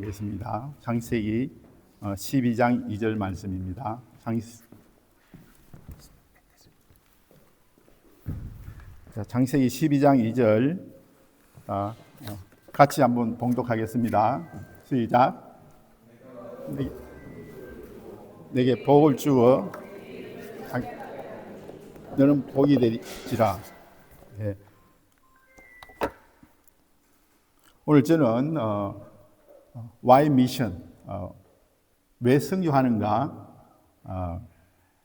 하겠습니다. 창세기 12장 2절 말씀입니다. 창세기 12장 2절 같이 한번 봉독하겠습니다. 시작. 내게 복을 주어 너는 복이 되리라. 예. 오늘 저는 Why Mission, 왜 선교하는가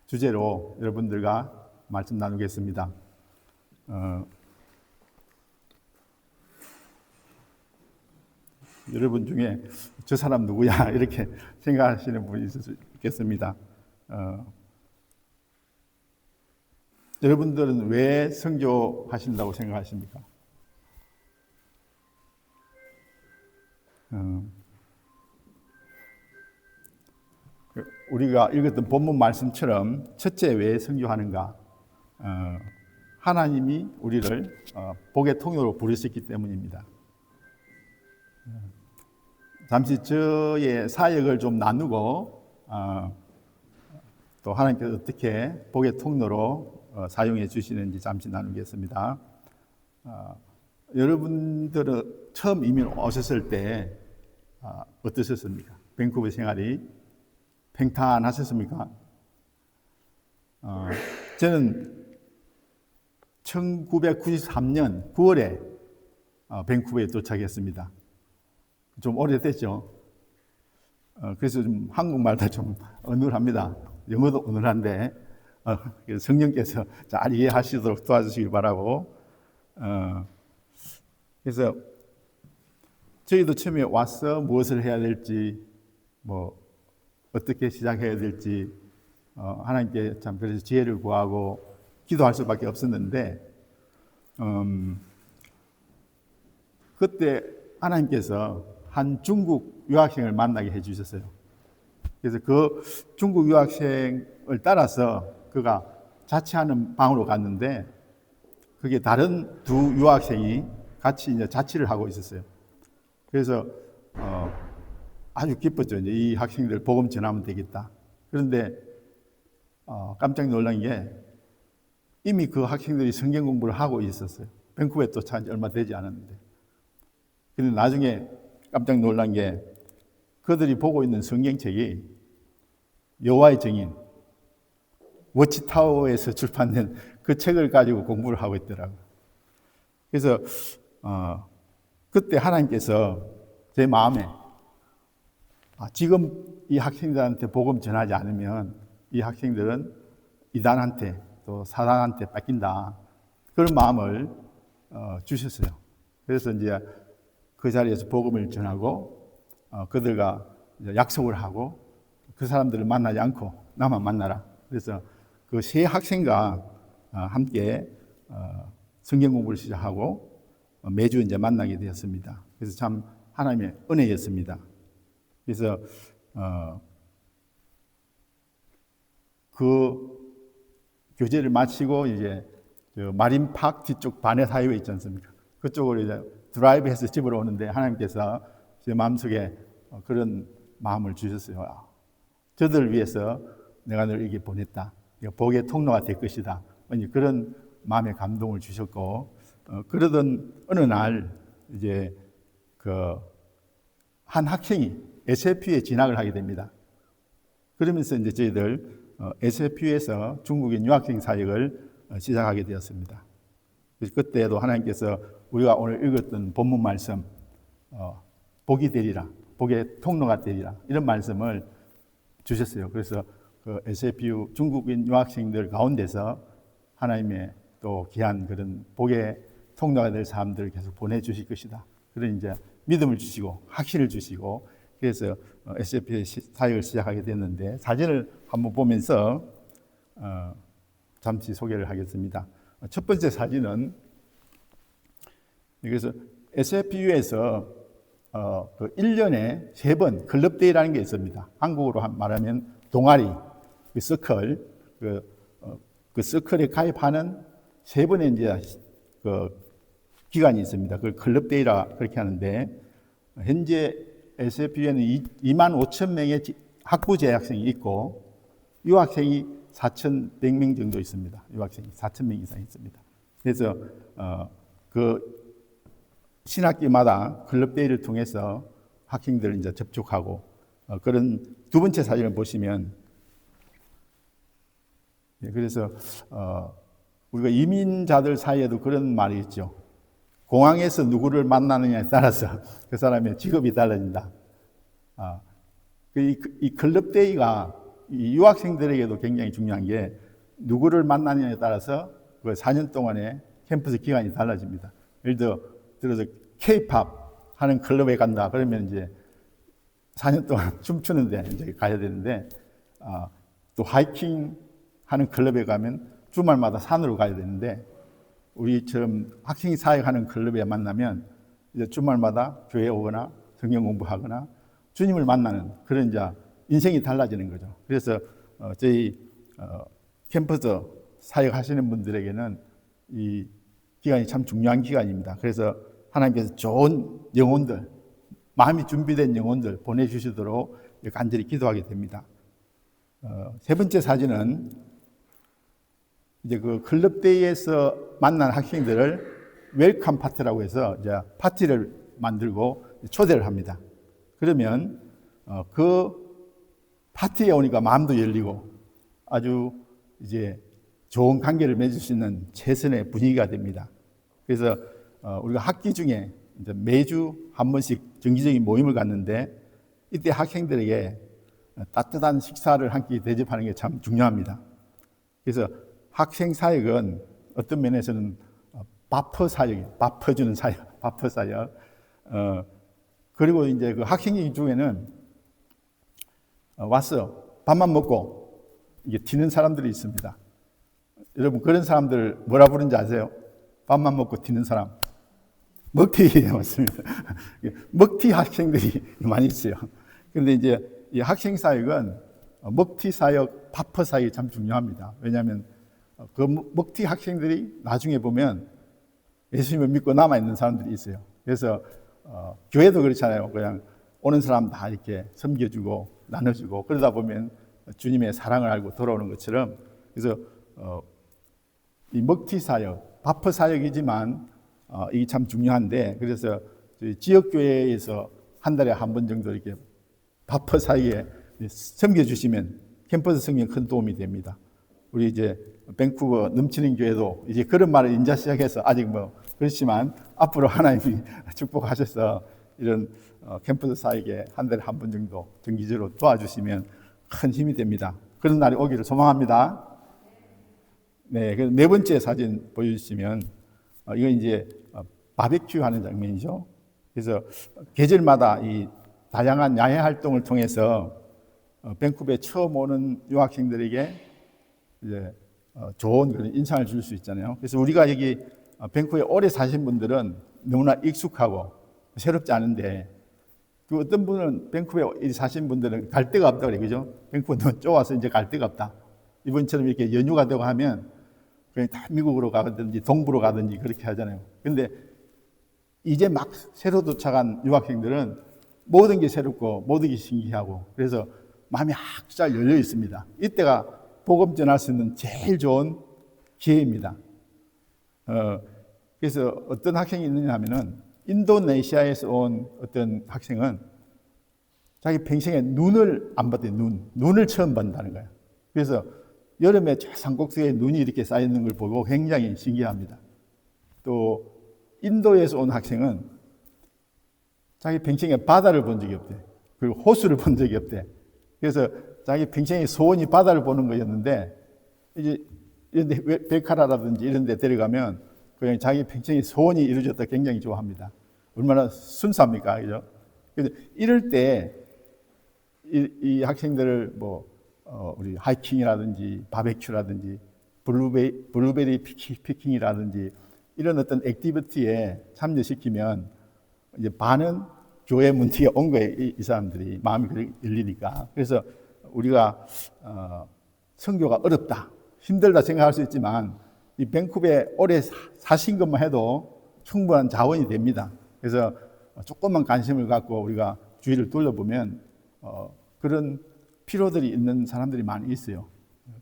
주제로 여러분들과 말씀 나누겠습니다. 여러분 중에 저 사람 누구야 이렇게 생각하시는 분이 있을 수 있겠습니다. 여러분들은 왜 선교하신다고 생각하십니까? 우리가 읽었던 본문 말씀처럼 첫째 왜 선교하는가? 하나님이 우리를 복의 통로로 부르셨기 때문입니다. 잠시 저의 사역을 좀 나누고 또 하나님께서 어떻게 복의 통로로 사용해 주시는지 잠시 나누겠습니다. 여러분들은 처음 이민 오셨을 때 어떠셨습니까? 밴쿠버 생활이 팽탄하셨습니까? 저는 1993년 9월에 밴쿠버에 도착했습니다. 좀 오래됐죠? 그래서 좀 한국말도 좀 어눌합니다. 영어도 어눌한데 성령께서 잘 이해하시도록 도와주시길 바라고. 그래서 저희도 처음에 와서 무엇을 해야 될지, 어떻게 시작해야 될지 하나님께 참 그래서 지혜를 구하고 기도할 수밖에 없었는데 그때 하나님께서 한 중국 유학생을 만나게 해주셨어요. 그래서 그 중국 유학생을 따라서 그가 자취하는 방으로 갔는데 그게 다른 두 유학생이 같이 이제 자취를 하고 있었어요. 그래서 아주 기뻤죠. 이제 이 학생들 복음 전하면 되겠다. 그런데 깜짝 놀란 게 이미 그 학생들이 성경 공부를 하고 있었어요. 밴쿠버에 도착한 지 얼마 되지 않았는데. 그런데 나중에 깜짝 놀란 게 그들이 보고 있는 성경책이 여호와의 증인 워치타워에서 출판된 그 책을 가지고 공부를 하고 있더라고요. 그래서 그때 하나님께서 제 마음에 지금 이 학생들한테 복음 전하지 않으면 이 학생들은 이단한테 또 사단한테 뺏긴다. 그런 마음을 주셨어요. 그래서 이제 그 자리에서 복음을 전하고 그들과 약속을 하고 그 사람들을 만나지 않고 나만 만나라. 그래서 그 세 학생과 함께 성경 공부를 시작하고 매주 이제 만나게 되었습니다. 그래서 참 하나님의 은혜였습니다. 그래서 그 교제를 마치고 이제 마린팍 뒤쪽 바넷 하이웨이 있지 않습니까? 그쪽으로 이제 드라이브해서 집으로 오는데 하나님께서 제 마음속에 그런 마음을 주셨어요. 저들을 위해서 내가 너를 여기 보냈다. 복의 통로가 될 것이다. 그런 마음의 감동을 주셨고 그러던 어느 날 이제 한 학생이 SFU에 진학을 하게 됩니다. 그러면서 이제 저희들 SFU에서 중국인 유학생 사역을 시작하게 되었습니다. 그때도 하나님께서 우리가 오늘 읽었던 본문 말씀 복이 되리라, 복의 통로가 되리라 이런 말씀을 주셨어요. 그래서 그 SFU 중국인 유학생들 가운데서 하나님의 또 귀한 그런 복의 통로가 될 사람들을 계속 보내주실 것이다. 그런 이제 믿음을 주시고 확신을 주시고 그래서 SFU의 사역을 시작하게 됐는데 사진을 한번 보면서 잠시 소개를 하겠습니다. 첫 번째 사진은 그래서 SFU에서 그 1년에 3번 클럽데이라는 게 있습니다. 한국어로 말하면 동아리, 그 서클, 그 서클에 가입하는 3번의 이제 그 기간이 있습니다. 그걸 클럽데이라 그렇게 하는데 현재 SFU에는 2만 5천 명의 학부 재학생이 있고 유학생이 4,100명 정도 있습니다. 유학생이 4,000명 이상 있습니다. 그래서 그 신학기마다 클럽데이를 통해서 학생들을 이제 접촉하고 그런 두 번째 사진을 보시면 그래서 우리가 이민자들 사이에도 그런 말이 있죠. 공항에서 누구를 만나느냐에 따라서 그 사람의 직업이 달라진다. 이 클럽데이가 이 유학생들에게도 굉장히 중요한 게 누구를 만나느냐에 따라서 그 4년 동안의 캠퍼스 기간이 달라집니다. 예를 들어서 K-팝 하는 클럽에 간다. 그러면 이제 4년 동안 춤추는데 이제 가야 되는데 또 하이킹 하는 클럽에 가면 주말마다 산으로 가야 되는데 우리처럼 학생 사역하는 클럽에 만나면 이제 주말마다 교회에 오거나 성경 공부하거나 주님을 만나는 그런 이제 인생이 달라지는 거죠. 그래서 저희 캠퍼스 사역하시는 분들에게는 이 기간이 참 중요한 기간입니다. 그래서 하나님께서 좋은 영혼들, 마음이 준비된 영혼들 보내주시도록 간절히 기도하게 됩니다. 세 번째 사진은 이제 그 클럽데이에서 만난 학생들을 웰컴 파티라고 해서 이제 파티를 만들고 초대를 합니다. 그러면 그 파티에 오니까 마음도 열리고 아주 이제 좋은 관계를 맺을 수 있는 최선의 분위기가 됩니다. 그래서 우리가 학기 중에 이제 매주 한 번씩 정기적인 모임을 갖는데 이때 학생들에게 따뜻한 식사를 한 끼 대접하는 게 참 중요합니다. 그래서 학생 사역은 어떤 면에서는 바퍼 사역이에요. 바퍼주는 사역, 바퍼 사역. 그리고 이제 그 학생 중에는 와서 밥만 먹고 이게 튀는 사람들이 있습니다. 여러분 그런 사람들 뭐라 부르는지 아세요? 밥만 먹고 튀는 사람. 먹튀 맞습니다. 먹튀 학생들이 많이 있어요. 그런데 이제 이 학생 사역은 먹튀 사역, 바퍼 사역이 참 중요합니다. 왜냐하면 그 먹튀 학생들이 나중에 보면 예수님을 믿고 남아있는 사람들이 있어요. 그래서 교회도 그렇잖아요. 그냥 오는 사람 다 이렇게 섬겨주고 나눠주고 그러다 보면 주님의 사랑을 알고 돌아오는 것처럼 그래서 이 먹튀 사역, 바퍼 사역이지만 이게 참 중요한데 그래서 지역교회에서 한 달에 한 번 정도 이렇게 바퍼 사역에 섬겨주시면 캠퍼스 성경에 큰 도움이 됩니다. 우리 이제 밴쿠버 넘치는 교회도 이제 그런 말을 인자 시작해서 아직 뭐 그렇지만 앞으로 하나님이 축복하셔서 이런 캠퍼스 사역에 한 달에 한 번 정도 정기적으로 도와주시면 큰 힘이 됩니다. 그런 날이 오기를 소망합니다. 네, 그래서 네 번째 사진 보여주시면 이건 이제 바베큐 하는 장면이죠. 그래서 계절마다 이 다양한 야외 활동을 통해서 밴쿠버에 처음 오는 유학생들에게 이제 좋은 그런 인상을 줄 수 있잖아요. 그래서 우리가 여기 밴쿠버에 오래 사신 분들은 너무나 익숙하고 새롭지 않은데 그 어떤 분은 밴쿠버에 사신 분들은 갈 데가 없다 그래요. 그죠? 밴쿠버 너무 좁아서 이제 갈 데가 없다. 이번처럼 이렇게 연휴가 되고 하면 그냥 다 미국으로 가든지 동부로 가든지 그렇게 하잖아요. 근데 이제 막 새로 도착한 유학생들은 모든 게 새롭고 모든 게 신기하고 그래서 마음이 아주 잘 열려 있습니다. 이때가 복음 전할 수 있는 제일 좋은 기회입니다. 그래서 어떤 학생이 있느냐 하면은 인도네시아에서 온 어떤 학생은 자기 평생에 눈을 안 봤대요. 눈을 처음 본다는 거예요. 그래서 여름에 저 산꼭대기에 눈이 이렇게 쌓여 있는 걸 보고 굉장히 신기합니다. 또 인도에서 온 학생은 자기 평생에 바다를 본 적이 없대. 그리고 호수를 본 적이 없대. 그래서 자기 평생의 소원이 바다를 보는 거였는데 이제 이런데 벨카라라든지 이런 데 데려가면 그냥 자기 평생의 소원이 이루어졌다 굉장히 좋아합니다. 얼마나 순수합니까? 그죠? 그래서 이럴 때 이 학생들을 우리 하이킹이라든지 바베큐라든지 블루베리 피킹이라든지 이런 어떤 액티비티에 참여시키면 이제 반은 교회 문 뒤에 온 거예요. 이 사람들이 마음이 열리니까. 그래서 우리가 선교가 어렵다, 힘들다 생각할 수 있지만 이 밴쿠버에 오래 사신 것만 해도 충분한 자원이 됩니다. 그래서 조금만 관심을 갖고 우리가 주위를 둘러보면 그런 필요들이 있는 사람들이 많이 있어요.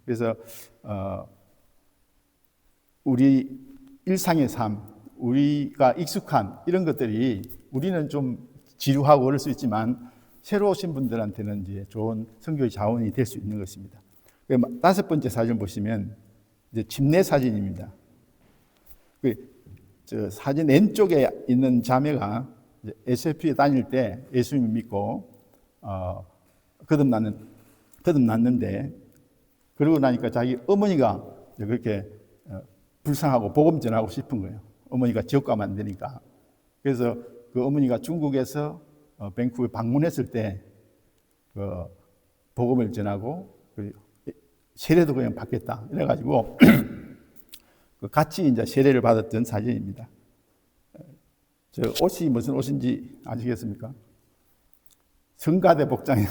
그래서 우리 일상의 삶, 우리가 익숙한 이런 것들이 우리는 좀 지루하고 그럴 수 있지만 새로 오신 분들한테는 이제 좋은 선교의 자원이 될 수 있는 것입니다. 다섯 번째 사진 보시면 이제 집내 사진입니다. 저 사진 왼쪽에 있는 자매가 SFP에 다닐 때 예수님을 믿고 거듭났는데 그러고 나니까 자기 어머니가 그렇게 불쌍하고 복음 전하고 싶은 거예요. 어머니가 지옥 가면 안 되니까. 그래서 그 어머니가 중국에서 밴쿠버에 방문했을 때 복음을 전하고 세례도 그냥 받겠다 이래가지고 같이 이제 세례를 받았던 사진입니다. 저 옷이 무슨 옷인지 아시겠습니까? 성가대 복장이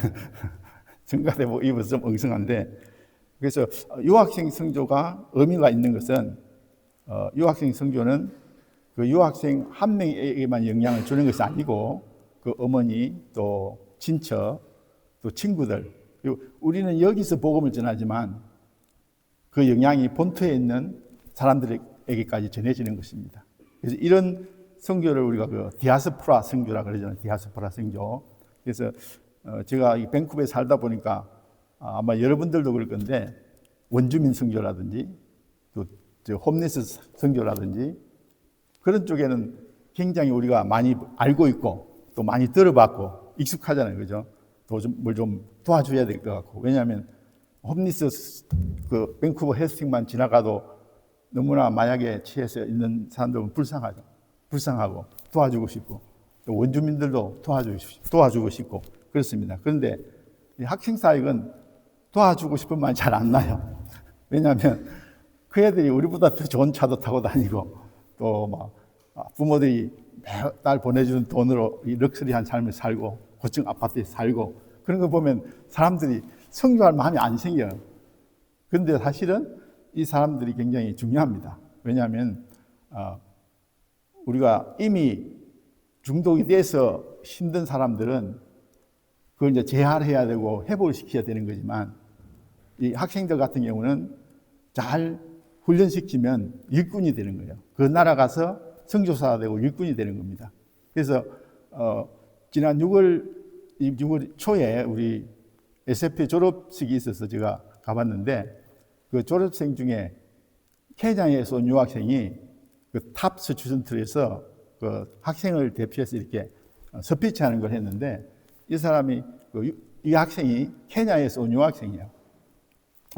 성가대복 입어서 좀 엉성한데, 그래서 유학생 선교가 의미가 있는 것은 유학생 선교는 그 유학생 한 명에게만 영향을 주는 것이 아니고 그 어머니 또 친척 또 친구들, 그리고 우리는 여기서 복음을 전하지만 그 영향이 본토에 있는 사람들에게까지 전해지는 것입니다. 그래서 이런 선교를 우리가 그 디아스포라 선교라 그러잖아요. 디아스포라 선교. 그래서 제가 이 밴쿠버에 살다 보니까 아마 여러분들도 그럴 건데 원주민 선교라든지 또 홈리스 선교라든지 그런 쪽에는 굉장히 우리가 많이 알고 있고 또 많이 들어봤고 익숙하잖아요. 그죠? 뭘 좀 도와줘야 될 것 같고. 왜냐하면 홈리스 그 밴쿠버 헬스팅만 지나가도 너무나 마약에 취해서 있는 사람들은 불쌍하고 도와주고 싶고 또 원주민들도 도와주고 싶고 그렇습니다. 그런데 이 학생사역은 도와주고 싶은 마음이 잘 안 나요. 왜냐하면 그 애들이 우리보다 더 좋은 차도 타고 다니고 또 막 부모들이 매달 보내주는 돈으로 이 럭셔리한 삶을 살고 고층 아파트에 살고 그런 거 보면 사람들이 선교할 마음이 안 생겨요. 그런데 사실은 이 사람들이 굉장히 중요합니다. 왜냐하면 우리가 이미 중독이 돼서 힘든 사람들은 그걸 이제 재활해야 되고 회복을 시켜야 되는 거지만 이 학생들 같은 경우는 잘 훈련시키면 일꾼이 되는 거예요. 그 나라 가서 선교사가 되고 일꾼이 되는 겁니다. 그래서 지난 6월 초에 우리 SF 졸업식이 있어서 제가 가봤는데 그 졸업생 중에 케냐에서 온 유학생이 그 탑 스튜던트에서 그 학생을 대표해서 이렇게 스피치하는 걸 했는데 이 사람이 이 학생이 케냐에서 온 유학생이에요.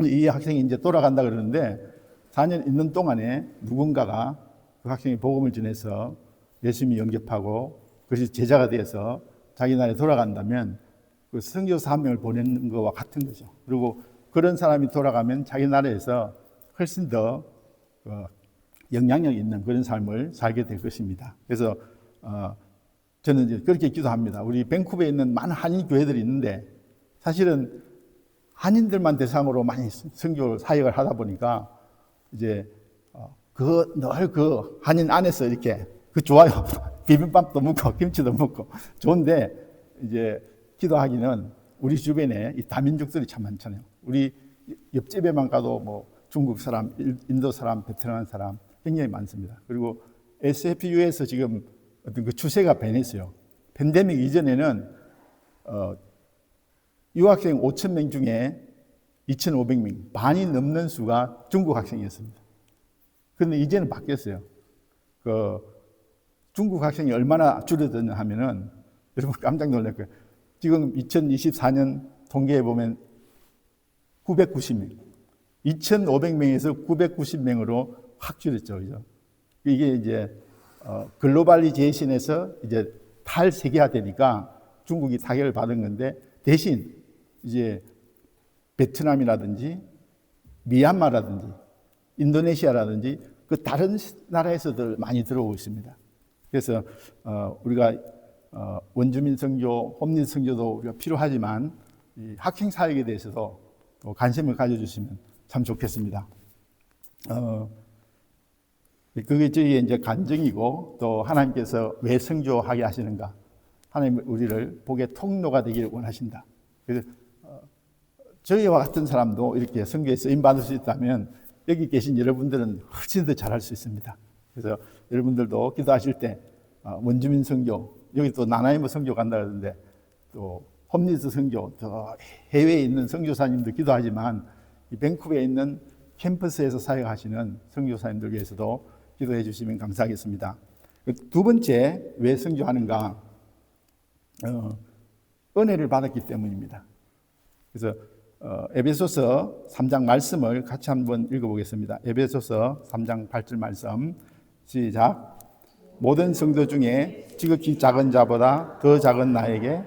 이 학생이 이제 돌아간다 그러는데 4년 있는 동안에 누군가가 그 학생이 복음을 전해서 열심히 영접하고 그것이 제자가 되어서 자기 나라에 돌아간다면 그 선교사 한 명을 보내는 것과 같은 거죠. 그리고 그런 사람이 돌아가면 자기 나라에서 훨씬 더 영향력 있는 그런 삶을 살게 될 것입니다. 그래서 저는 이제 그렇게 기도합니다. 우리 밴쿠버에 있는 많은 한인 교회들이 있는데 사실은 한인들만 대상으로 많이 선교 사역을 하다 보니까 이제 늘 그 한인 안에서 이렇게 그 좋아요. 비빔밥도 먹고 김치도 먹고 좋은데 이제 기도하기는 우리 주변에 이 다민족들이 참 많잖아요. 우리 옆집에만 가도 뭐 중국 사람, 인도 사람, 베트남 사람 굉장히 많습니다. 그리고 SFU에서 지금 어떤 그 추세가 변했어요. 팬데믹 이전에는 유학생 5,000명 중에 2,500명, 반이 넘는 수가 중국 학생이었습니다. 그런데 이제는 바뀌었어요. 중국 학생이 얼마나 줄어드냐 하면은 여러분 깜짝 놀랄 거예요. 지금 2024년 통계에 보면 990명, 2,500명에서 990명으로 확 줄였죠. 그죠? 이게 이제 글로벌리제이션에서 이제 탈세계화 되니까 중국이 타격을 받은 건데 대신 이제 베트남이라든지 미얀마라든지 인도네시아라든지 그 다른 나라에서들 많이 들어오고 있습니다. 그래서 우리가 원주민 선교, 홈리 선교도 우리가 필요하지만 이 학생 사역에 대해서도 또 관심을 가져주시면 참 좋겠습니다. 그게 저희의 이제 간증이고 또 하나님께서 왜 선교하게 하시는가 하나님 우리를 복의 통로가 되기를 원하신다. 그래서 저희와 같은 사람도 이렇게 선교에 쓰임 받을 수 있다면 여기 계신 여러분들은 훨씬 더 잘할 수 있습니다. 그래서 여러분들도 기도하실 때 원주민 선교, 여기 또 나나이모 선교 간다 그러는데 또 홈리스 선교, 또 해외에 있는 선교사님도 기도하지만 이 밴쿠버에 있는 캠퍼스에서 사역하시는 선교사님들 위해서도 기도해 주시면 감사하겠습니다. 두 번째, 왜 선교하는가? 은혜를 받았기 때문입니다. 그래서 에베소서 3장 말씀을 같이 한번 읽어보겠습니다. 에베소서 3장 8절 말씀 시작. 모든 성도 중에 지극히 작은 자보다 더 작은 나에게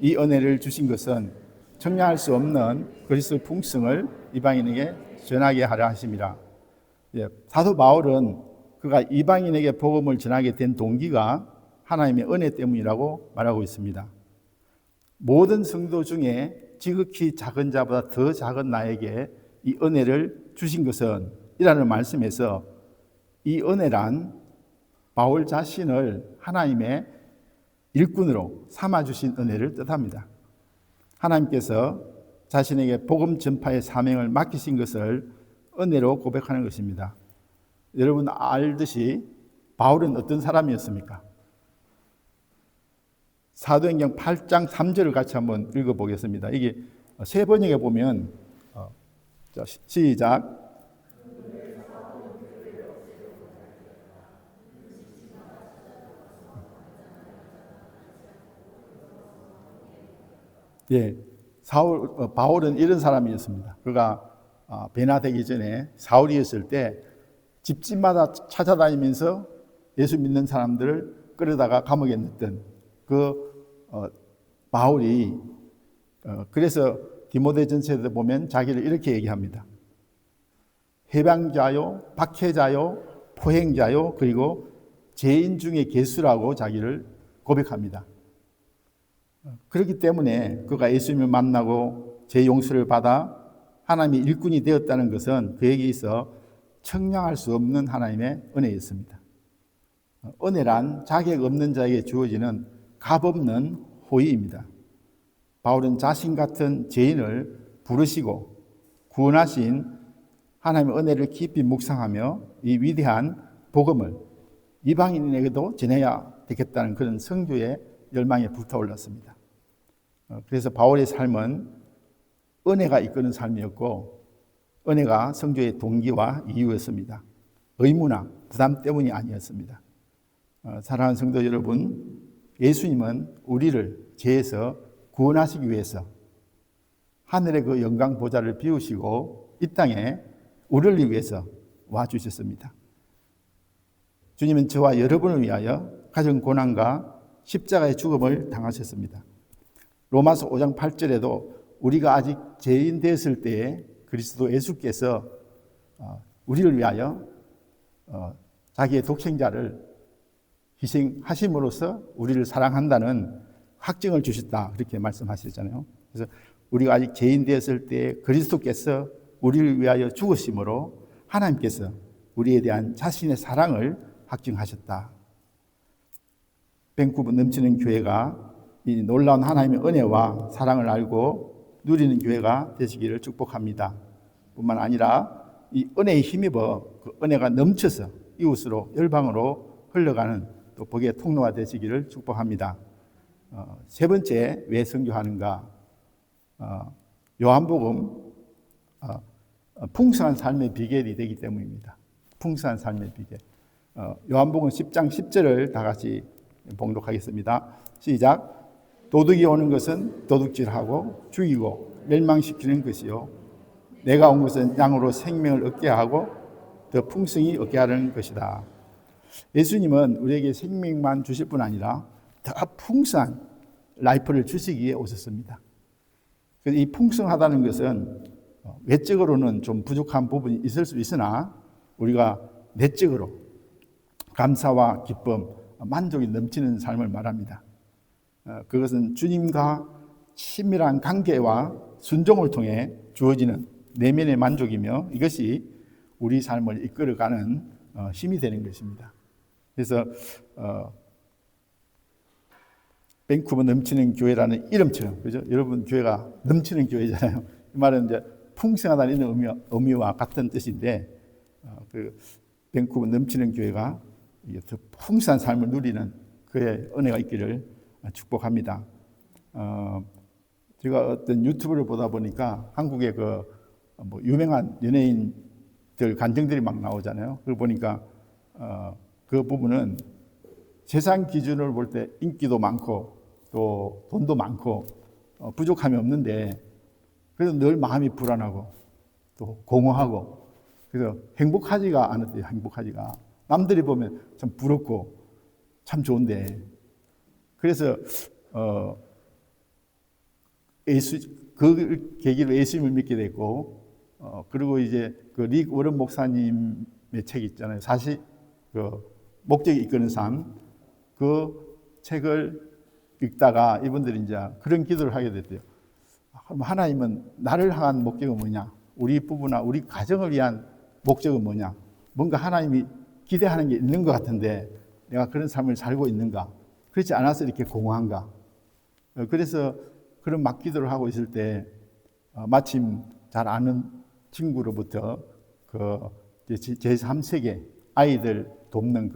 이 은혜를 주신 것은 청량할 수 없는 그리스도의 풍성을 이방인에게 전하게 하려 하심이라. 사도 바울은 그가 이방인에게 복음을 전하게 된 동기가 하나님의 은혜 때문이라고 말하고 있습니다. 모든 성도 중에 지극히 작은 자보다 더 작은 나에게 이 은혜를 주신 것은 이라는 말씀에서 이 은혜란 바울 자신을 하나님의 일꾼으로 삼아주신 은혜를 뜻합니다. 하나님께서 자신에게 복음 전파의 사명을 맡기신 것을 은혜로 고백하는 것입니다. 여러분 알듯이 바울은 어떤 사람이었습니까? 사도행전 8장 3절을 같이 한번 읽어보겠습니다. 이게 세 번역에 보면 시작. 바울은 이런 사람이었습니다. 그가 베나되기 전에 사울이었을 때 집집마다 찾아다니면서 예수 믿는 사람들을 끌어다가 감옥에 넣던 바울이 그래서 디모데전서에도 보면 자기를 이렇게 얘기합니다. 해방자요, 박해자요, 포행자요, 그리고 죄인 중에 괴수라고 자기를 고백합니다. 그렇기 때문에 그가 예수님을 만나고 죄 용서를 받아 하나님의 일꾼이 되었다는 것은 그에게 있어 청량할 수 없는 하나님의 은혜였습니다. 은혜란 자격 없는 자에게 주어지는 값없는 호의입니다. 바울은 자신 같은 죄인을 부르시고 구원하신 하나님의 은혜를 깊이 묵상하며 이 위대한 복음을 이방인에게도 전해야 되겠다는 그런 선교의 열망에 불타올랐습니다. 그래서 바울의 삶은 은혜가 이끄는 삶이었고 은혜가 선교의 동기와 이유였습니다. 의무나 부담 때문이 아니었습니다. 사랑하는 성도 여러분, 예수님은 우리를 죄에서 구원하시기 위해서 하늘의 그 영광 보좌를 비우시고 이 땅에 우리를 위해서 와주셨습니다. 주님은 저와 여러분을 위하여 가정 고난과 십자가의 죽음을 당하셨습니다. 로마서 5장 8절에도 우리가 아직 죄인 되었을 때에 그리스도 예수께서 우리를 위하여 자기의 독생자를 희생하심으로써 우리를 사랑한다는 확증을 주셨다, 그렇게 말씀하셨잖아요. 그래서 우리가 아직 죄인 되었을 때 그리스도께서 우리를 위하여 죽으심으로 하나님께서 우리에 대한 자신의 사랑을 확증하셨다. 밴쿠버 넘치는 교회가 이 놀라운 하나님의 은혜와 사랑을 알고 누리는 교회가 되시기를 축복합니다. 뿐만 아니라 이 은혜에 힘입어 그 은혜가 넘쳐서 이웃으로 열방으로 흘러가는 또 복의 통로가 되시기를 축복합니다. 세 번째, 왜 선교하는가? 요한복음 풍성한 삶의 비결이 되기 때문입니다. 풍성한 삶의 비결. 요한복음 10장 10절을 다 같이 봉독하겠습니다. 시작. 도둑이 오는 것은 도둑질하고 죽이고 멸망시키는 것이요 내가 온 것은 양으로 생명을 얻게 하고 더 풍성히 얻게 하려는 것이다. 예수님은 우리에게 생명만 주실 뿐 아니라 더 풍성한 라이프를 주시기 위해 오셨습니다. 이 풍성하다는 것은 외적으로는 좀 부족한 부분이 있을 수 있으나 우리가 내적으로 감사와 기쁨, 만족이 넘치는 삶을 말합니다. 그것은 주님과 친밀한 관계와 순종을 통해 주어지는 내면의 만족이며 이것이 우리 삶을 이끌어가는 힘이 되는 것입니다. 그래서 밴쿠버 넘치는 교회라는 이름처럼, 그죠? 여러분 교회가 넘치는 교회잖아요. 이 말은 이제 풍성하다는 이런 의미와 같은 뜻인데, 그 밴쿠버 넘치는 교회가 더 풍성한 삶을 누리는 그의 은혜가 있기를 축복합니다. 제가 어떤 유튜브를 보다 보니까 한국의 뭐 유명한 연예인들 간증들이 막 나오잖아요. 그걸 보니까 그 부분은 세상 기준으로 볼 때 인기도 많고 또 돈도 많고 부족함이 없는데 그래도 늘 마음이 불안하고 또 공허하고 그래서 행복하지가 않았대요. 행복하지가. 남들이 보면 참 부럽고 참 좋은데 그래서 그 계기로 예수님을 믿게 됐고 그리고 이제 그 릭 워런 목사님의 책 있잖아요. 목적이 이끄는 삶. 그 책을 읽다가 이분들이 이제 그런 기도를 하게 됐대요. 그럼 하나님은 나를 향한 목적은 뭐냐? 우리 부부나 우리 가정을 위한 목적은 뭐냐? 뭔가 하나님이 기대하는 게 있는 것 같은데 내가 그런 삶을 살고 있는가? 그렇지 않아서 이렇게 공허한가? 그래서 그런 막 기도를 하고 있을 때 마침 잘 아는 친구로부터 제3세계 아이들 돕는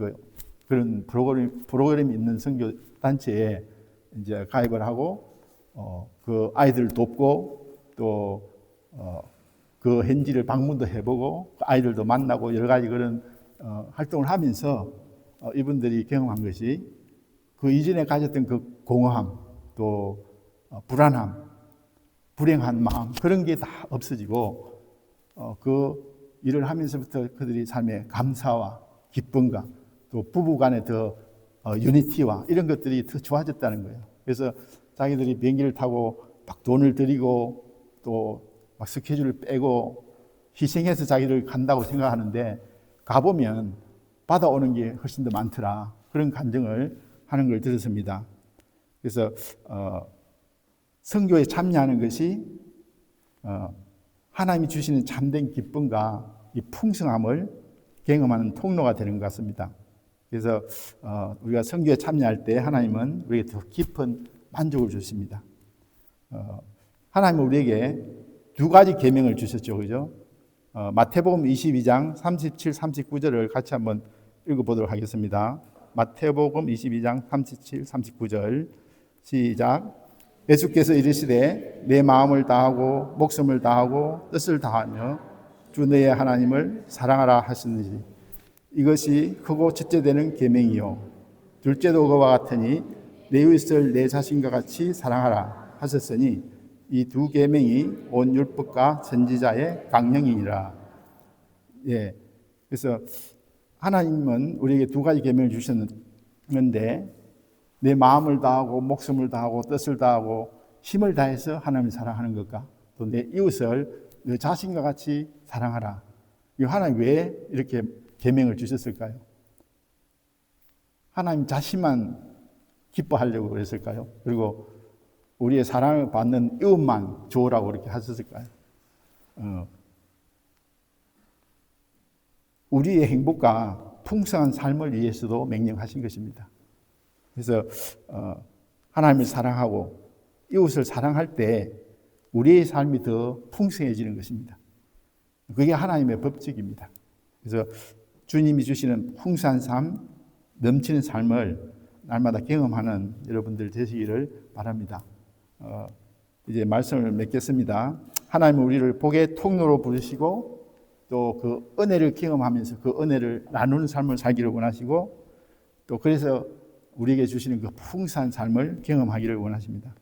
그런 프로그램이 있는 선교 단체에 이제 가입을 하고 그 아이들을 돕고 또 그 현지를 방문도 해보고 그 아이들도 만나고 여러 가지 그런 활동을 하면서 이분들이 경험한 것이 그 이전에 가졌던 그 공허함 또 불안함, 불행한 마음 그런 게 다 없어지고 그 일을 하면서부터 그들이 삶의 감사와 기쁨과 또 부부간의 더 유니티와 이런 것들이 더 좋아졌다는 거예요. 그래서 자기들이 비행기를 타고 막 돈을 들이고 또 막 스케줄을 빼고 희생해서 자기를 간다고 생각하는데 가보면 받아오는 게 훨씬 더 많더라. 그런 간증을 하는 걸 들었습니다. 그래서 선교에 참여하는 것이 하나님이 주시는 참된 기쁨과 이 풍성함을 경험하는 통로가 되는 것 같습니다. 그래서 우리가 선교에 참여할 때 하나님은 우리에게 더 깊은 만족을 주십니다. 하나님은 우리에게 두 가지 계명을 주셨죠, 그죠? 마태복음 22장 37, 39절을 같이 한번 읽어보도록 하겠습니다. 마태복음 22장 37, 39절 시작. 예수께서 이르시되 내 마음을 다하고 목숨을 다하고 뜻을 다하며 주 너의 하나님을 사랑하라 하시는지 이것이 크고 첫째 되는 계명이요 둘째도 그와 같으니 내 이웃을 내 자신과 같이 사랑하라 하셨으니 이 두 계명이 온 율법과 선지자의 강령이니라. 예, 그래서 하나님은 우리에게 두 가지 계명을 주셨는데 내 마음을 다하고 목숨을 다하고 뜻을 다하고 힘을 다해서 하나님을 사랑하는 것과 또 내 이웃을 내 자신과 같이 사랑하라. 이 하나님 왜 이렇게 계명을 주셨을까요? 하나님 자신만 기뻐하려고 그랬을까요? 그리고 우리의 사랑을 받는 이웃만 좋으라고 그렇게 하셨을까요? 우리의 행복과 풍성한 삶을 위해서도 명령하신 것입니다. 그래서 하나님을 사랑하고 이웃을 사랑할 때 우리의 삶이 더 풍성해지는 것입니다. 그게 하나님의 법칙입니다. 그래서 주님이 주시는 풍성한 삶, 넘치는 삶을 날마다 경험하는 여러분들 되시기를 바랍니다. 이제 말씀을 맺겠습니다. 하나님은 우리를 복의 통로로 부르시고 또 그 은혜를 경험하면서 그 은혜를 나누는 삶을 살기를 원하시고 또 그래서 우리에게 주시는 그 풍성한 삶을 경험하기를 원하십니다.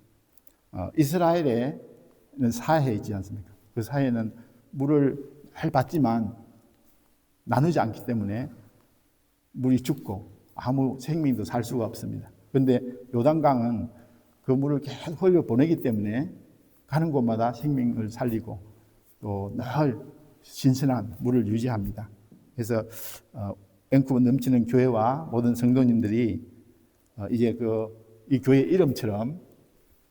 이스라엘에는 사해 있지 않습니까? 그 사해는 물을 잘 받지만 나누지 않기 때문에 물이 죽고 아무 생명도 살 수가 없습니다. 그런데 요단강은 그 물을 계속 흘려 보내기 때문에 가는 곳마다 생명을 살리고 또 늘 신선한 물을 유지합니다. 그래서 밴쿠버 넘치는 교회와 모든 성도님들이 이제 이 교회 이름처럼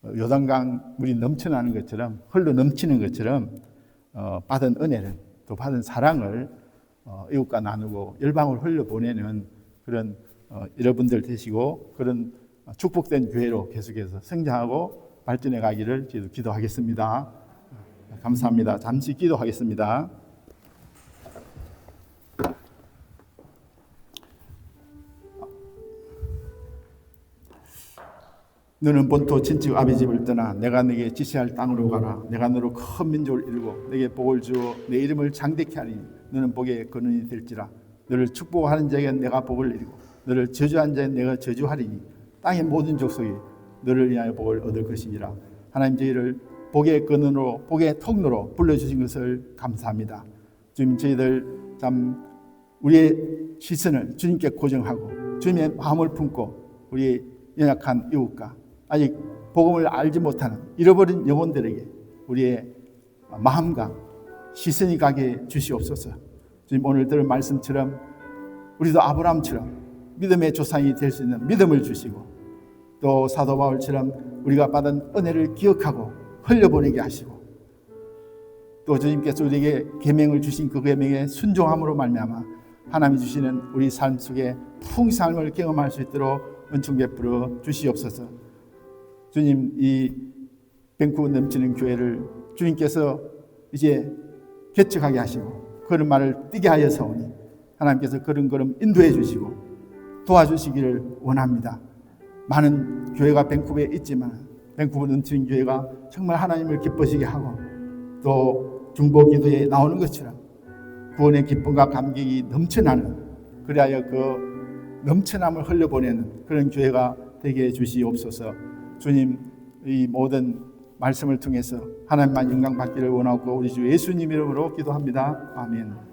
요단강 물이 넘쳐나는 것처럼 흘러 넘치는 것처럼 받은 은혜를 또 받은 사랑을 이웃과 나누고 열방을 흘려 보내는 그런 여러분들 되시고 그런 축복된 교회로 계속해서 성장하고 발전해 가기를 기도하겠습니다. 감사합니다. 잠시 기도하겠습니다. 너는 본토 친척 아비 집을 떠나 내가 네게 지시할 땅으로 가라. 내가 너로 큰 민족을 이루고 네게 복을 주어 내 이름을 장대케 하리니 너는 복의 근원이 될지라. 너를 축복하는 자에게 내가 복을 이루고 너를 저주한 자에게 내가 저주하리니 땅의 모든 족속이 너를 위하여 복을 얻을 것이니라. 하나님, 저희를 복의 근원으로 복의 통로로 불러주신 것을 감사합니다. 주님, 저희들 참 우리의 시선을 주님께 고정하고 주님의 마음을 품고 우리의 연약한 이웃과 아직 복음을 알지 못하는 잃어버린 영혼들에게 우리의 마음과 시선이 가게 주시옵소서. 주님, 오늘 들은 말씀처럼 우리도 아브라함처럼 믿음의 조상이 될 수 있는 믿음을 주시고 또 사도 바울처럼 우리가 받은 은혜를 기억하고 흘려보내게 하시고 또 주님께서 우리에게 계명을 주신 그 계명에 순종함으로 말미암아 하나님이 주시는 우리 삶 속에 풍성함을 경험할 수 있도록 은총 베풀어 주시옵소서. 주님, 이 밴쿠버 넘치는 교회를 주님께서 이제 개척하게 하시고 그런 말을 뛰게 하여서오니 하나님께서 그런 걸음 인도해 주시고 도와주시기를 원합니다. 많은 교회가 밴쿠버에 있지만 밴쿠버 넘치는 교회가 정말 하나님을 기쁘시게 하고 또 중보 기도에 나오는 것처럼 구원의 기쁨과 감격이 넘쳐나는, 그리하여 그 넘쳐남을 흘려보내는 그런 교회가 되게 해주시옵소서. 주님, 이 모든 말씀을 통해서 하나님만 영광 받기를 원하고 우리 주 예수님 이름으로 기도합니다. 아멘.